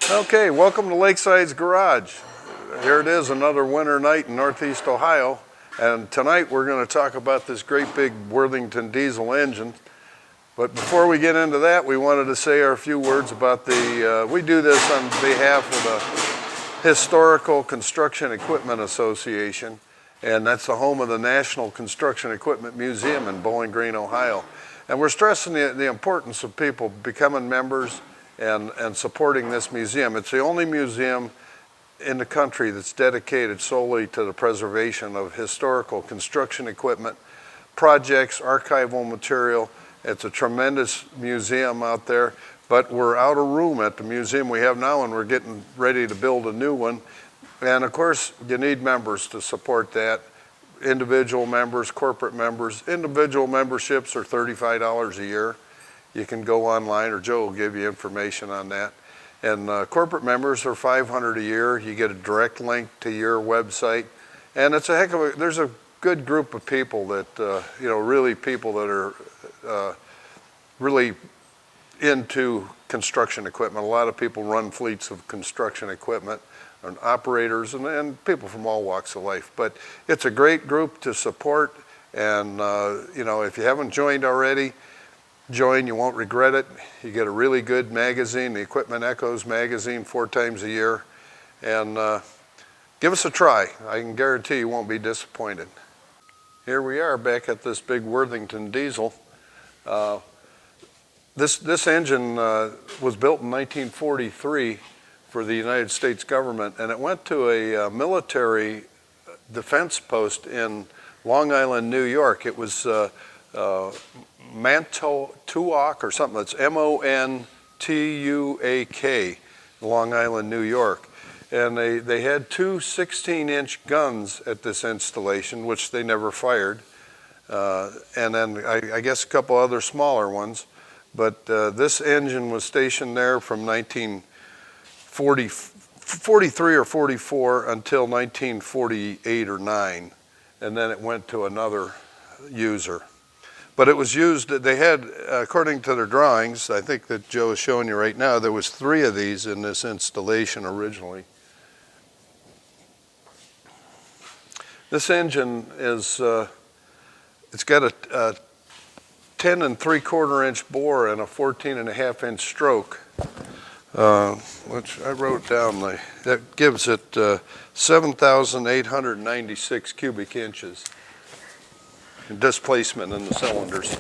Okay, welcome to Lakeside's Garage. Here it is, another winter night in Northeast Ohio. And tonight we're going to talk about this great big Worthington diesel engine. But before we get into that, we wanted to say a few words about we do this on behalf of the Historical Construction Equipment Association. And that's the home of the National Construction Equipment Museum in Bowling Green, Ohio. And we're stressing the importance of people becoming members and supporting this museum. It's the only museum in the country that's dedicated solely to the preservation of historical construction equipment, projects, archival material. It's a tremendous museum out there, but we're out of room at the museum we have now, and we're getting ready to build a new one. And of course, you need members to support that. Individual members, corporate members. Individual memberships are $35 a year. You can go online, or Joe will give you information on that. And corporate members are $500 a year. You get a direct link to your website. And it's a heck of a, there's a good group of people that, really people that are really into construction equipment. A lot of people run fleets of construction equipment, and operators, and people from all walks of life. But it's a great group to support. And, if you haven't joined already, join, you won't regret it. You get a really good magazine, the Equipment Echoes magazine, 4 times a year. And give us a try. I can guarantee you won't be disappointed. Here we are back at this big Worthington diesel. This engine was built in 1943 for the United States government, and it went to a military defense post in Long Island, New York. It was Montuak or something. That's Montuak, Long Island, New York. And they had 2 16-inch guns at this installation, which they never fired. And then I guess a couple other smaller ones. But this engine was stationed there from 1943 or 44 until 1948 or 9. And then it went to another user. But it was used, they had, according to their drawings, I think that Joe is showing you right now, there was 3 of these in this installation originally. This engine is, it's got a 10 3/4 inch bore and a 14.5 inch stroke, which I wrote down, that gives it 7,896 cubic inches. Displacement in the cylinders.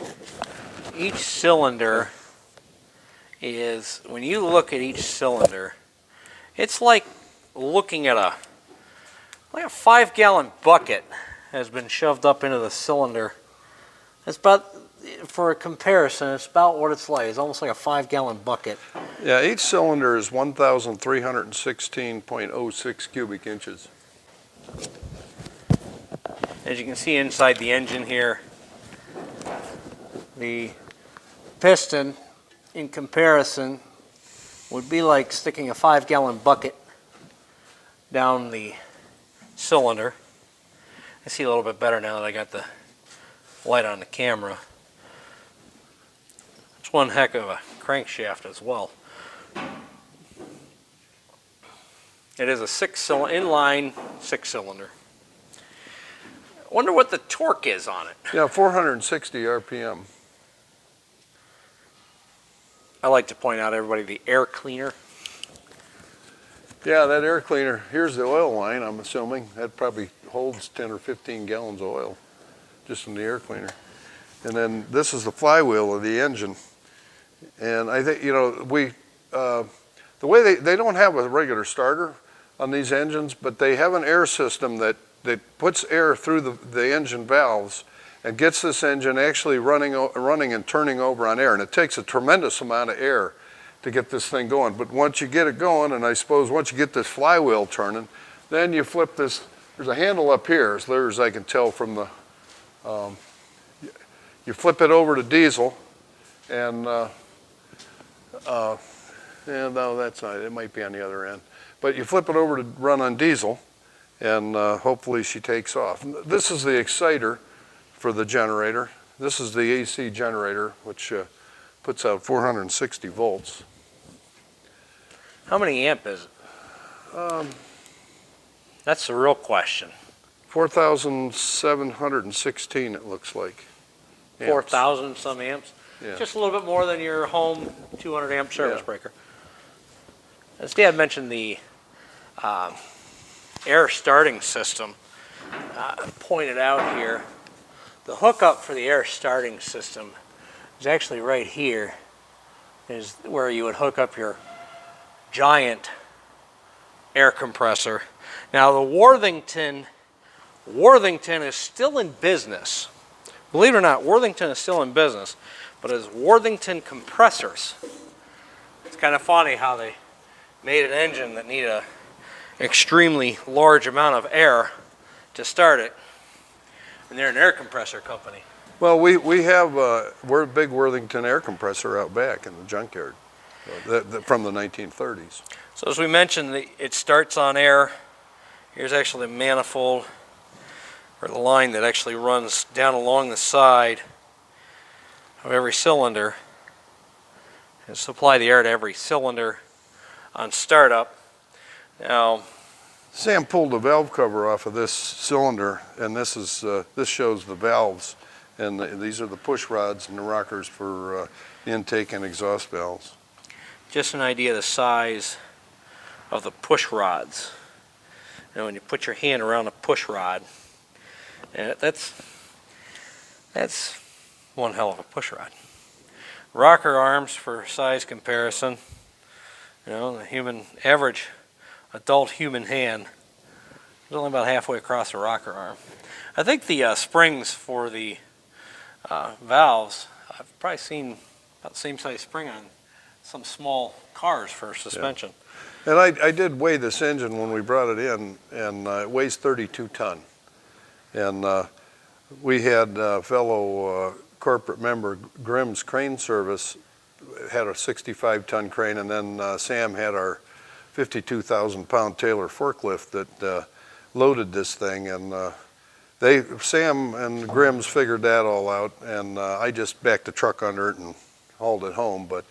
Each cylinder is, when you look at each cylinder, it's like looking at a 5-gallon bucket has been shoved up into the cylinder. It's about, for a comparison, it's about what it's like. It's almost like a 5-gallon bucket. Yeah, each cylinder is 1,316.06 cubic inches. As you can see inside the engine here, the piston, in comparison, would be like sticking a 5-gallon bucket down the cylinder. I see a little bit better now that I got the light on the camera. It's one heck of a crankshaft as well. It is a inline 6-cylinder. I wonder what the torque is on it. Yeah, 460 RPM. I like to point out, everybody, the air cleaner. Yeah, that air cleaner, here's the oil line, I'm assuming. That probably holds 10 or 15 gallons of oil just in the air cleaner. And then this is the flywheel of the engine. And I think, the way they don't have a regular starter on these engines, but they have an air system that puts air through the engine valves and gets this engine actually running and turning over on air. And it takes a tremendous amount of air to get this thing going. But once you get it going, and I suppose once you get this flywheel turning, then you flip this, there's a handle up here, as clear as I can tell from the, you flip it over to diesel, and, no, that's not, it might be on the other end. But you flip it over to run on diesel, and hopefully she takes off. This is the exciter for the generator. This is the AC generator, which puts out 460 volts. How many amp is it? That's the real question. 4,716 it looks like. Amps. 4,000 some amps? Yeah. Just a little bit more than your home 200 amp service breaker. As Dad mentioned, the air starting system pointed out here, the hookup for the air starting system is actually right here, is where you would hook up your giant air compressor. Now the Worthington is still in business. Believe it or not, Worthington is still in business, but it's Worthington compressors. It's kind of funny how they made an engine that needed an extremely large amount of air to start it, and they're an air compressor company. Well, we have we're a big Worthington air compressor out back in the junkyard from the 1930s. So as we mentioned, it starts on air. Here's actually the manifold, or the line that actually runs down along the side of every cylinder and supply the air to every cylinder on startup. Now, Sam pulled the valve cover off of this cylinder, and this shows the valves, and these are the push rods and the rockers for intake and exhaust valves. just an idea of the size of the push rods. You know, when you put your hand around a push rod, that's one hell of a push rod. Rocker arms for size comparison. You know, the average adult human hand is only about halfway across the rocker arm. I think the springs for the valves, I've probably seen about the same size spring on some small cars for suspension. Yeah. And I did weigh this engine when we brought it in, and it weighs 32 ton. And we had a fellow corporate member, Grimm's Crane Service, had a 65-ton crane, and then Sam had our 52,000-pound Taylor forklift that loaded this thing, and Sam and Grimm's figured that all out, and I just backed the truck under it and hauled it home. But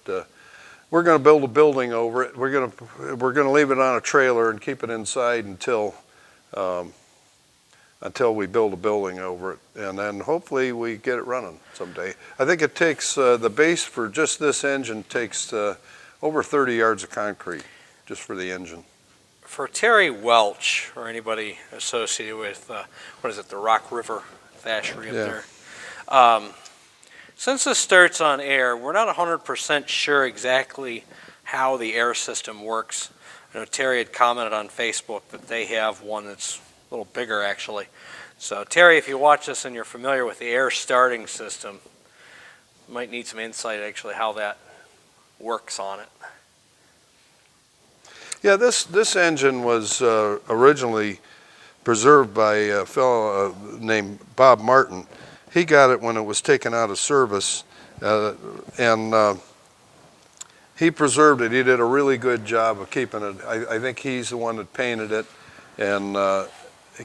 we're going to build a building over it. We're going to leave it on a trailer and keep it inside until we build a building over it, and then hopefully we get it running someday. I think it takes, the base for just this engine takes over 30 yards of concrete just for the engine. For Terry Welch, or anybody associated with, what is it, the Rock River Thatchery up there, since this starts on air, we're not 100% sure exactly how the air system works. I know Terry had commented on Facebook that they have one that's a little bigger actually. So Terry, if you watch this and you're familiar with the air starting system, you might need some insight actually how that works on it. Yeah, this engine was originally preserved by a fellow named Bob Martin. He got it when it was taken out of service, and he preserved it. He did a really good job of keeping it. I think he's the one that painted it, and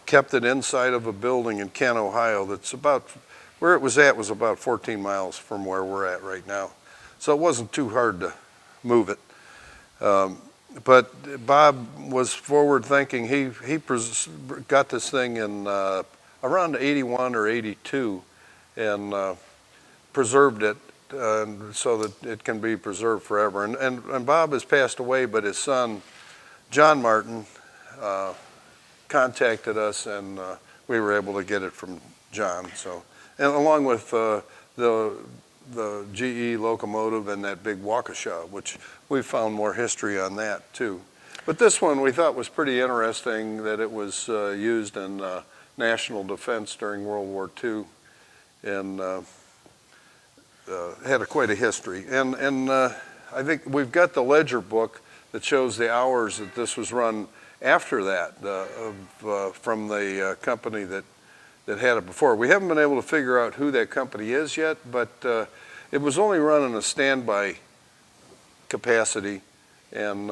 kept it inside of a building in Kent, Ohio. That's about where it was about 14 miles from where we're at right now. So it wasn't too hard to move it. But Bob was forward thinking. He got this thing in around 81 or 82 and preserved it so that it can be preserved forever. And Bob has passed away, but his son, John Martin, contacted us, and we were able to get it from John. So, and along with the GE locomotive and that big Waukesha, which we found more history on that too. But this one we thought was pretty interesting, that it was used in national defense during World War II, and had quite a history. And I think we've got the ledger book that shows the hours that this was run after that from the company that had it before. We haven't been able to figure out who that company is yet, but it was only run in a standby capacity, and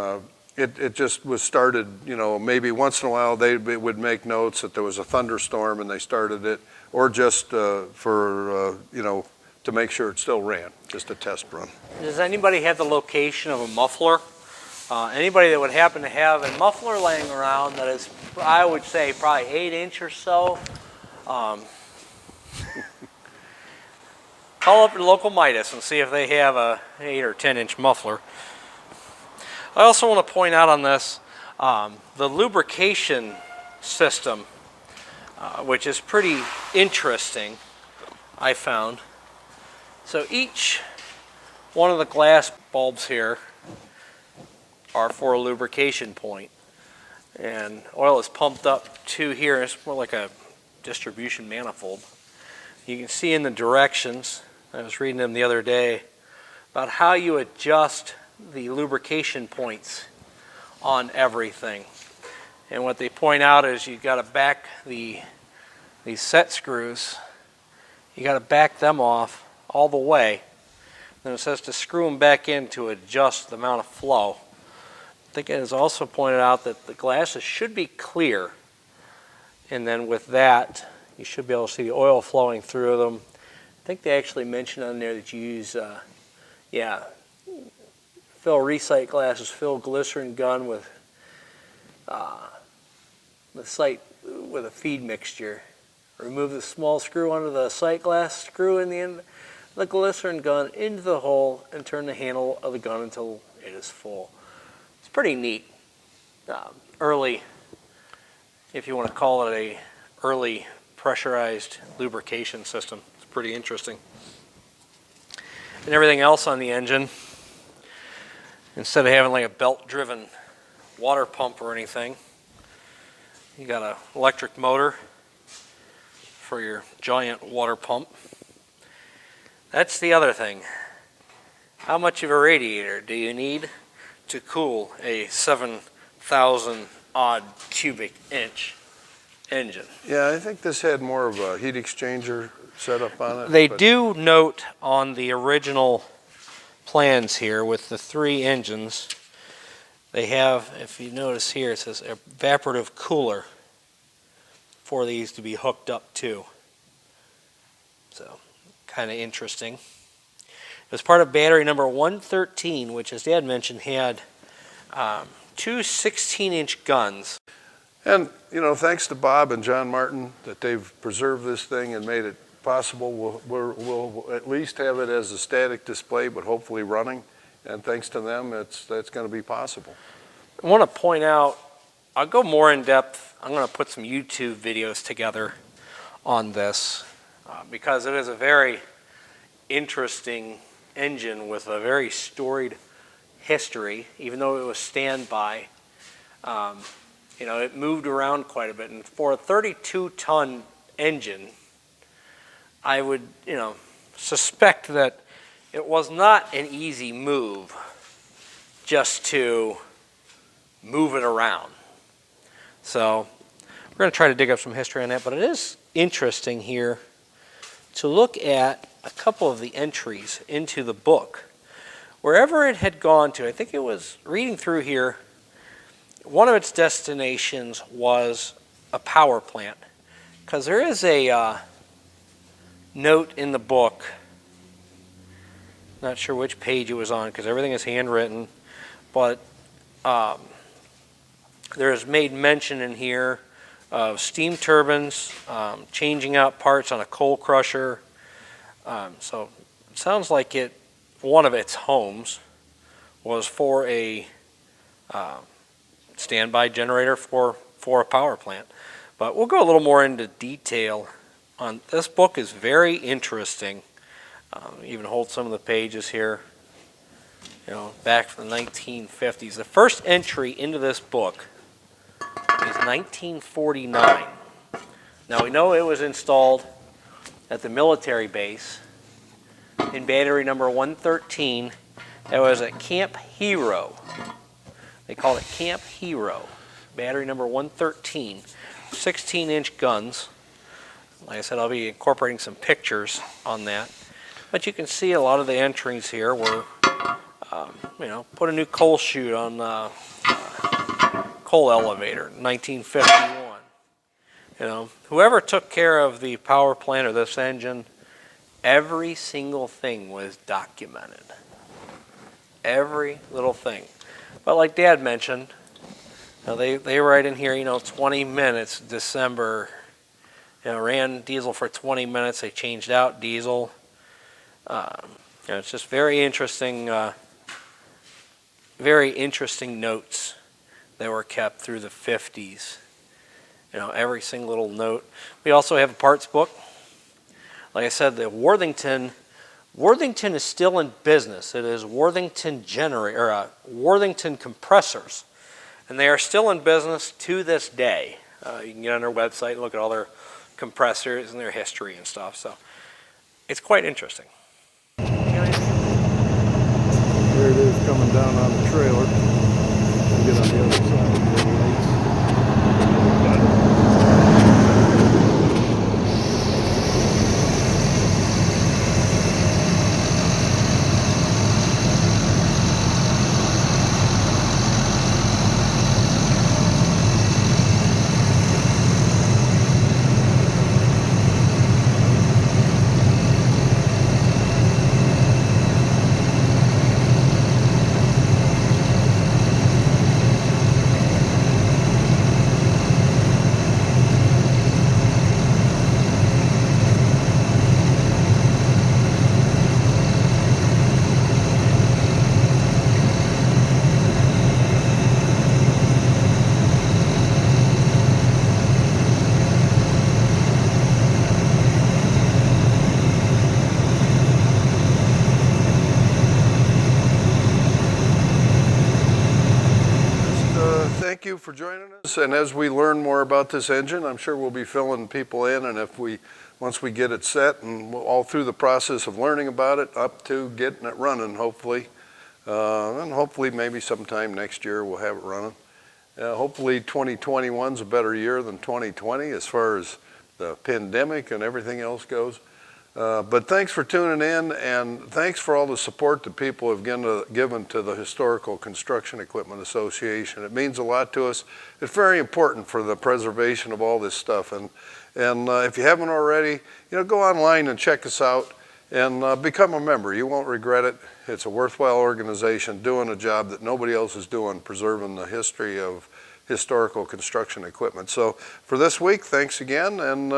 it just was started, you know, maybe once in a while they would make notes that there was a thunderstorm and they started it, or just for, you know, to make sure it still ran, just a test run. Does anybody have the location of a muffler Anybody that would happen to have a muffler laying around that is, I would say, probably 8-inch or so, call up your local Midas and see if they have a 8 or 10-inch muffler. I also want to point out on this the lubrication system, which is pretty interesting, I found. So each one of the glass bulbs here are for a lubrication point, and oil is pumped up to here. It's more like a distribution manifold. You can see in the directions, I was reading them the other day, about how you adjust the lubrication points on everything. And what they point out is you got to back these set screws, you got to back them off all the way. Then it says to screw them back in to adjust the amount of flow. I think it is also pointed out that the glasses should be clear, and then with that you should be able to see the oil flowing through them. I think they actually mentioned on there that you use fill recite glasses, fill glycerin gun with a feed mixture. Remove the small screw under the sight glass, screw in the end of the glycerin gun into the hole, and turn the handle of the gun until it is full. It's pretty neat. Early, if you want to call it a early pressurized lubrication system. It's pretty interesting. And everything else on the engine, instead of having like a belt-driven water pump or anything, you got an electric motor for your giant water pump. That's the other thing. How much of a radiator do you need to cool a 7,000 odd cubic inch engine? Yeah, I think this had more of a heat exchanger setup on it. They do note on the original plans here with the 3 engines, they have, if you notice here, it says evaporative cooler for these to be hooked up to. So, kind of interesting. It was part of battery number 113, which, as Dad mentioned, had 2 16-inch guns. And, you know, thanks to Bob and John Martin that they've preserved this thing and made it possible. We'll at least have it as a static display, but hopefully running. And thanks to them, that's going to be possible. I want to point out, I'll go more in depth. I'm going to put some YouTube videos together on this because it is a very interesting engine with a very storied history, even though it was standby. You know, it moved around quite a bit, and for a 32-ton engine, I would, suspect that it was not an easy move just to move it around. So we're going to try to dig up some history on that, but it is interesting here to look at a couple of the entries into the book. Wherever it had gone to, I think it was reading through here, one of its destinations was a power plant, because there is a note in the book, not sure which page it was on because everything is handwritten, but there is made mention in here of steam turbines, changing out parts on a coal crusher. So it sounds like one of its homes was for a standby generator for a power plant. But we'll go a little more into detail on this. Book is very interesting. Even hold some of the pages here, back from the 1950s. The first entry into this book is 1949. Now we know it was installed at the military base in battery number 113. That was at Camp Hero. They called it Camp Hero. Battery number 113. 16-inch guns. Like I said, I'll be incorporating some pictures on that. But you can see a lot of the entries here were, put a new coal chute on the coal elevator, 1951. Whoever took care of the power plant or this engine, every single thing was documented. Every little thing. But like Dad mentioned, they write in here, 20 minutes, December. Ran diesel for 20 minutes. They changed out diesel. It's just very interesting notes that were kept through the 50s. Every single little note. We also have a parts book. Like I said, the Worthington is still in business. It is Worthington Worthington compressors, and they are still in business to this day. You can get on their website and look at all their compressors and their history and stuff. So it's quite interesting. There it is coming down on the trailer. We'll get on the other side. Thank you for joining us, and as we learn more about this engine, I'm sure we'll be filling people in, and once we get it set and all through the process of learning about it up to getting it running, hopefully, and hopefully maybe sometime next year we'll have it running. Hopefully 2021's a better year than 2020 as far as the pandemic and everything else goes. But thanks for tuning in, and thanks for all the support that people have given to the Historical Construction Equipment Association. It means a lot to us. It's very important for the preservation of all this stuff. And if you haven't already, go online and check us out and become a member. You won't regret it. It's a worthwhile organization doing a job that nobody else is doing, preserving the history of historical construction equipment. So for this week, thanks again, and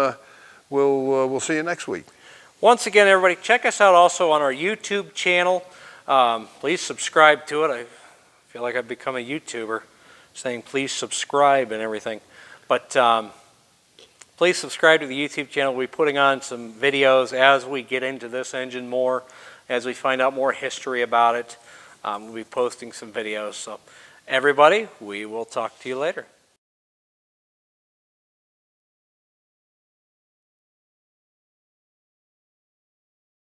we'll see you next week. Once again, everybody, check us out also on our YouTube channel. Please subscribe to it. I feel like I've become a YouTuber, saying please subscribe and everything. But please subscribe to the YouTube channel. We'll be putting on some videos as we get into this engine more, as we find out more history about it. We'll be posting some videos. So everybody, we will talk to you later.